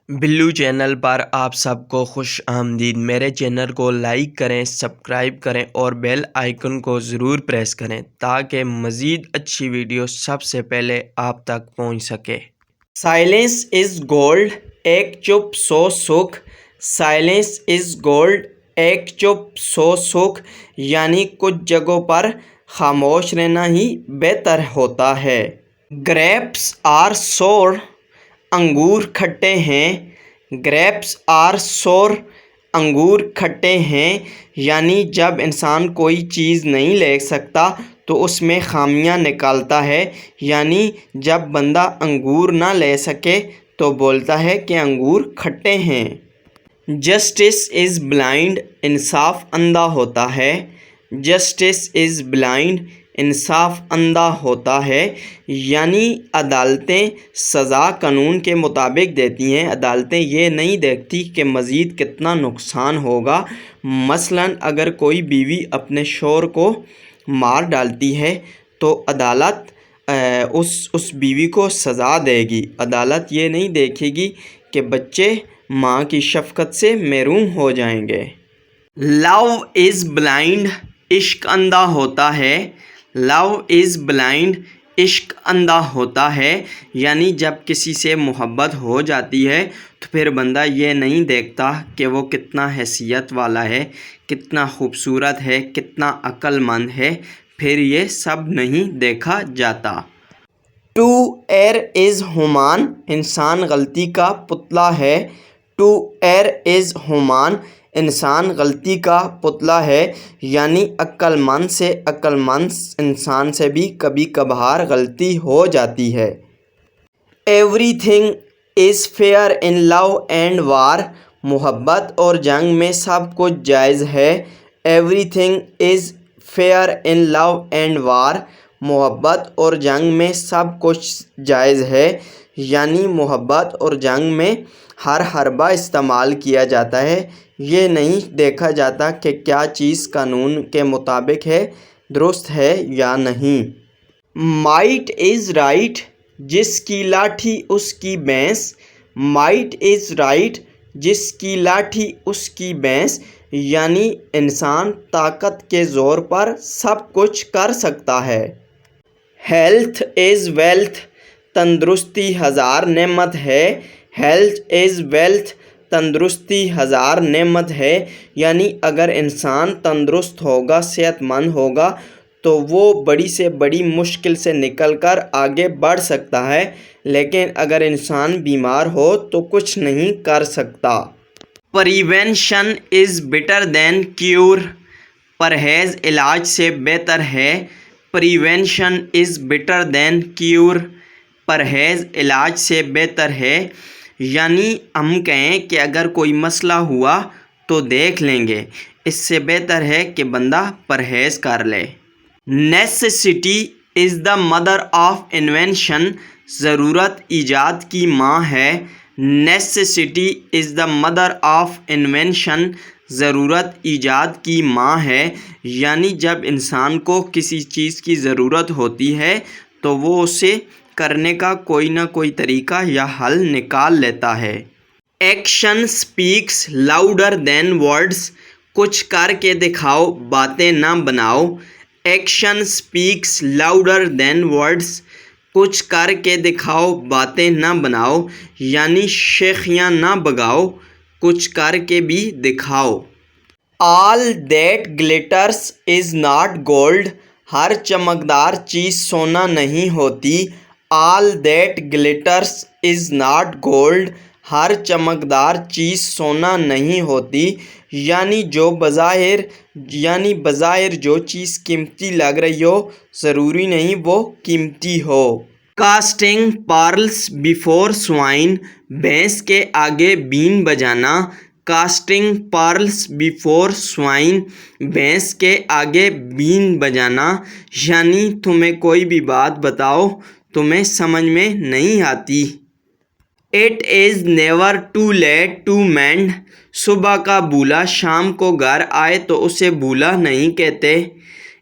بلو channel پر آپ سب کو خوش آمدید۔ میرے چینل کو لائک کریں، سبسکرائب کریں اور بیل آئیکن کو ضرور پریس کریں تاکہ مزید اچھی ویڈیو سب سے پہلے آپ تک پہنچ سکے۔ سائلنس از گولڈ، ایک چپ سو سکھ۔ سائلنس از گولڈ، ایک چپ سو سکھ، یعنی کچھ جگہوں پر خاموش رہنا ہی بہتر ہوتا ہے۔ گریپس آر سور، انگور کھٹے ہیں۔ گریپس آر سور، انگور کھٹے ہیں، یعنی جب انسان کوئی چیز نہیں لے سکتا تو اس میں خامیاں نکالتا ہے، یعنی جب بندہ انگور نہ لے سکے تو بولتا ہے کہ انگور کھٹے ہیں۔ جسٹس از بلائنڈ، انصاف اندھا ہوتا ہے۔ جسٹس از بلائنڈ، انصاف اندھا ہوتا ہے، یعنی عدالتیں سزا قانون کے مطابق دیتی ہیں۔ عدالتیں یہ نہیں دیکھتی کہ مزید کتنا نقصان ہوگا۔ مثلاً اگر کوئی بیوی اپنے شوہر کو مار ڈالتی ہے تو عدالت اس بیوی کو سزا دے گی۔ عدالت یہ نہیں دیکھے گی کہ بچے ماں کی شفقت سے محروم ہو جائیں گے۔ لو از بلائنڈ، عشق اندھا ہوتا ہے۔ لو از بلائنڈ، عشق اندھا ہوتا ہے، یعنی جب کسی سے محبت ہو جاتی ہے تو پھر بندہ یہ نہیں دیکھتا کہ وہ کتنا حیثیت والا ہے، کتنا خوبصورت ہے، کتنا عقل مند ہے، پھر یہ سب نہیں دیکھا جاتا۔ ٹو ایئر از ہیومن، انسان غلطی کا پتلا ہے۔ ٹو ایئر از ہیومن، انسان غلطی کا پتلا ہے، یعنی عقل مند سے عقل مند انسان سے بھی کبھی کبھار غلطی ہو جاتی ہے۔ Everything is fair in love and war, محبت اور جنگ میں سب کچھ جائز ہے۔ Everything is fair in love and war, محبت اور جنگ میں سب کچھ جائز ہے، یعنی محبت اور جنگ میں ہر حربہ استعمال کیا جاتا ہے، یہ نہیں دیکھا جاتا کہ کیا چیز قانون کے مطابق ہے، درست ہے یا نہیں۔ مائٹ از رائٹ، جس کی لاٹھی اس کی بھینس۔ مائٹ از رائٹ، جس کی لاٹھی اس کی بھینس، یعنی انسان طاقت کے زور پر سب کچھ کر سکتا ہے۔ ہیلتھ از ویلتھ، تندرستی ہزار نعمت ہے۔ ہیلتھ از ویلتھ، تندرستی ہزار نعمت ہے، یعنی اگر انسان تندرست ہوگا، صحت مند ہوگا تو وہ بڑی سے بڑی مشکل سے نکل کر آگے بڑھ سکتا ہے، لیکن اگر انسان بیمار ہو تو کچھ نہیں کر سکتا۔ Prevention is better than cure, پرہیز علاج سے بہتر ہے۔ Prevention is better than cure, پرہیز علاج سے بہتر ہے، یعنی ہم کہیں کہ اگر کوئی مسئلہ ہوا تو دیکھ لیں گے، اس سے بہتر ہے کہ بندہ پرہیز کر لے۔ Necessity is the mother of invention, ضرورت ایجاد کی ماں ہے۔ Necessity is the mother of invention, ضرورت ایجاد کی ماں ہے، یعنی جب انسان کو کسی چیز کی ضرورت ہوتی ہے تو وہ اسے کرنے کا کوئی نہ کوئی طریقہ یا حل نکال لیتا ہے۔ Action speaks louder than words, کچھ کر کے دکھاؤ، باتیں نہ بناؤ۔ Action speaks louder than words, کچھ کر کے دکھاؤ، باتیں نہ بناؤ، یعنی شیخیاں نہ بگاؤ، کچھ کر کے بھی دکھاؤ۔ All that glitters is not gold, ہر چمکدار چیز سونا نہیں ہوتی۔ All that glitters is not gold, ہر چمکدار چیز سونا نہیں ہوتی، یعنی بظاہر جو چیز قیمتی لگ رہی ہو ضروری نہیں وہ قیمتی ہو۔ کاسٹنگ پارلس بیفور سوائن، بھینس کے آگے بین بجانا۔ کاسٹنگ پارلس بیفور سوائن، بھینس کے آگے بین بجانا، یعنی تمہیں کوئی بھی بات بتاؤ تمہیں سمجھ میں نہیں آتی۔ It is never too late to mend, صبح کا بولا شام کو گھر آئے تو اسے بولا نہیں کہتے۔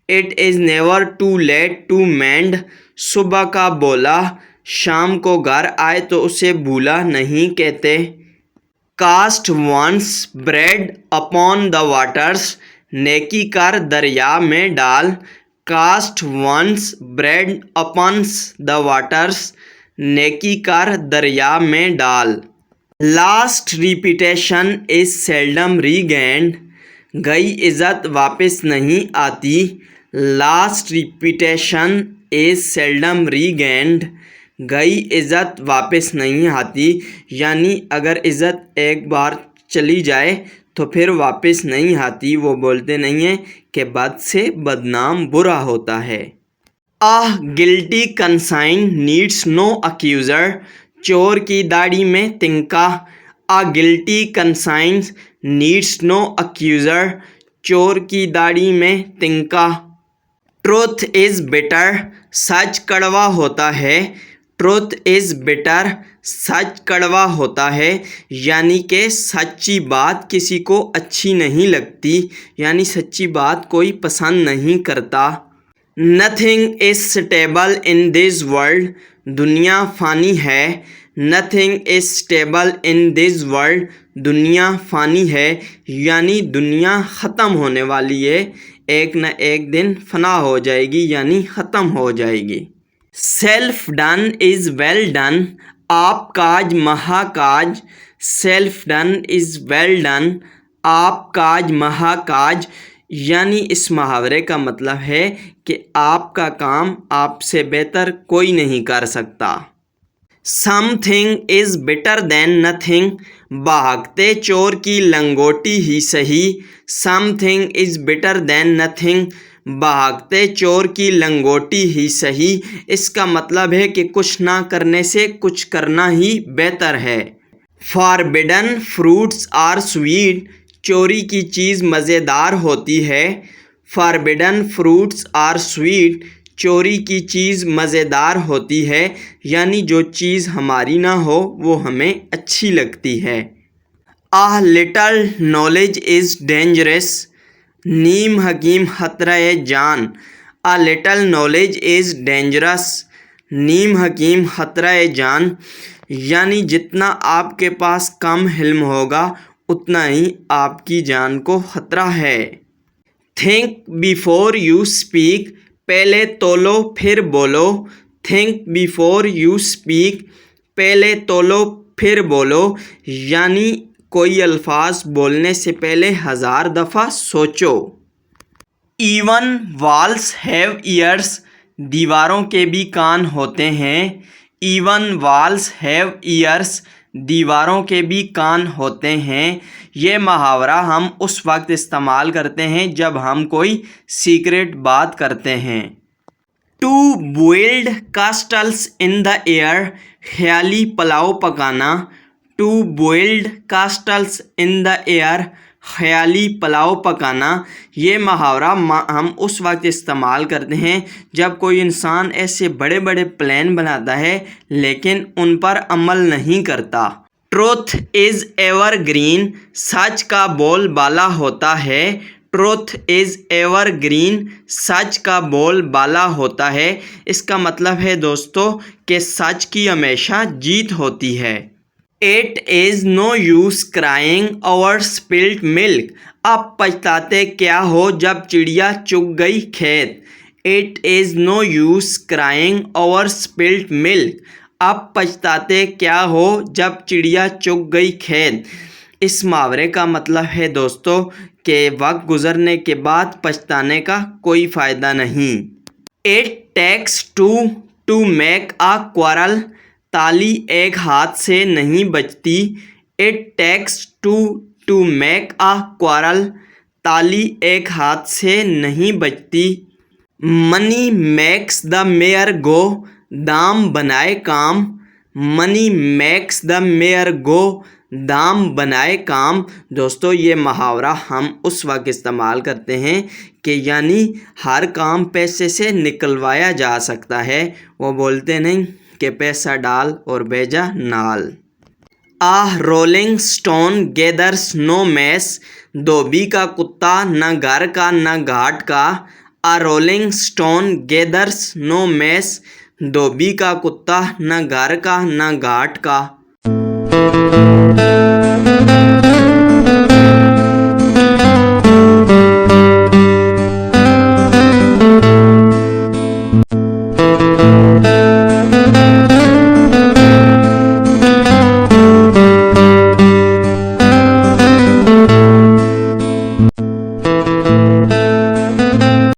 It is never too late to mend, صبح کا بولا شام کو گھر آئے تو اسے بولا نہیں کہتے۔ Cast one's bread upon the waters, نیکی کر دریا میں ڈال. Cast one's bread upon the waters, نیکی کر دریا میں ڈال. Lost reputation is seldom regained, گئی عزت واپس نہیں آتی. Lost reputation is seldom regained, گئی عزت واپس نہیں آتی. یعنی اگر عزت ایک بار چلی جائے تو پھر واپس نہیں آتی. وہ بولتے نہیں ہیں کہ بد سے بدنام برا ہوتا ہے. آہ گلٹی کنسائن نیڈس نو اکیوزر، چور کی داڑھی میں تنکا. آ گلٹی کنسائن نیڈس نو اکیوزر، چور کی داڑھی میں تنکا. ٹروتھ از بٹر، سچ کڑوا ہوتا ہے. ٹروتھ از بٹر، سچ کڑوا ہوتا ہے. یعنی کہ سچی بات کسی کو اچھی نہیں لگتی، یعنی سچی بات کوئی پسند نہیں کرتا. Nothing is stable in this world, دنیا فانی ہے. Nothing is stable in this world, دنیا فانی ہے. یعنی دنیا ختم ہونے والی ہے، ایک نہ ایک دن فنا ہو جائے گی، یعنی ختم ہو جائے گی. Self done is well done, آپ کاج مہا کاج. Self done is well done, آپ کاج مہا کاج. یعنی اس محاورے کا مطلب ہے کہ آپ کا کام آپ سے بہتر کوئی نہیں کر سکتا. Some thing is better than nothing, بھاگتے چور کی لنگوٹی ہی سہی. Some thing is better than nothing, بھاگتے چور کی لنگوٹی ہی سہی. اس کا مطلب ہے کہ کچھ نہ کرنے سے کچھ کرنا ہی بہتر ہے. فاربڈن فروٹس آر سویٹ، چوری کی چیز مزیدار ہوتی ہے. فاربڈن فروٹس آر سویٹ، چوری کی چیز مزیدار ہوتی ہے. یعنی جو چیز ہماری نہ ہو وہ ہمیں اچھی لگتی ہے. آہ لٹل نالج از ڈینجرس، نیم حکیم خطرہ جان. آ لٹل نالج از ڈینجرس، نیم حکیم خطرہ جان. یعنی جتنا آپ کے پاس کم علم ہوگا اتنا ہی آپ کی جان کو خطرہ ہے. تھنک بیفور یو اسپیک، پہلے تولو پھر بولو. تھنک بیفور یو اسپیک، پہلے تولو پھر بولو. یعنی کوئی الفاظ بولنے سے پہلے 1000 دفعہ سوچو. ایون والس ہیو ایئرس، دیواروں کے بھی کان ہوتے ہیں. ایون والس ہیو ایئرس، دیواروں کے بھی کان ہوتے ہیں. یہ محاورہ ہم اس وقت استعمال کرتے ہیں جب ہم کوئی سیکریٹ بات کرتے ہیں. To build castles in the air, خیالی پلاؤ پکانا. To build castles in the air, خیالی پلاؤ پکانا. یہ محاورہ ہم اس وقت استعمال کرتے ہیں جب کوئی انسان ایسے بڑے بڑے پلان بناتا ہے لیکن ان پر عمل نہیں کرتا. ٹروتھ از ایور گرین، سچ کا بول بالا ہوتا ہے. ٹروتھ از ایور گرین، سچ کا بول بالا ہوتا ہے. اس کا مطلب ہے دوستو کہ سچ کی ہمیشہ جیت ہوتی ہے. It is no use crying over spilt milk, اب پچھتاتے کیا ہو جب چڑیا چگ گئی کھیت. It is no use crying over spilt milk, اب پچھتاتے کیا ہو جب چڑیا چگ گئی کھیت. اس محاورے کا مطلب ہے دوستو کہ وقت گزرنے کے بعد پچھتانے کا کوئی فائدہ نہیں. It takes two to make a quarrel, تالی ایک ہاتھ سے نہیں بجتی. It takes two to make a quarrel, تالی ایک ہاتھ سے نہیں بجتی. منی میکس دا میئر گو، دام بنائے کام. منی میکس دا میئر گو، دام بنائے کام. دوستو یہ محاورہ ہم اس وقت استعمال کرتے ہیں کہ یعنی ہر کام پیسے سے نکلوایا جا سکتا ہے. وہ بولتے نہیں کہ پیسہ ڈال اور بھیجا نال. آہ رولنگ سٹون گیدرس نو میس، دھوبی کا کتا نہ گھر کا نہ گھاٹ کا. آ رولنگ سٹون گیدرس نو میس، دھوبی کا کتا نہ گھر کا نہ گھاٹ کا.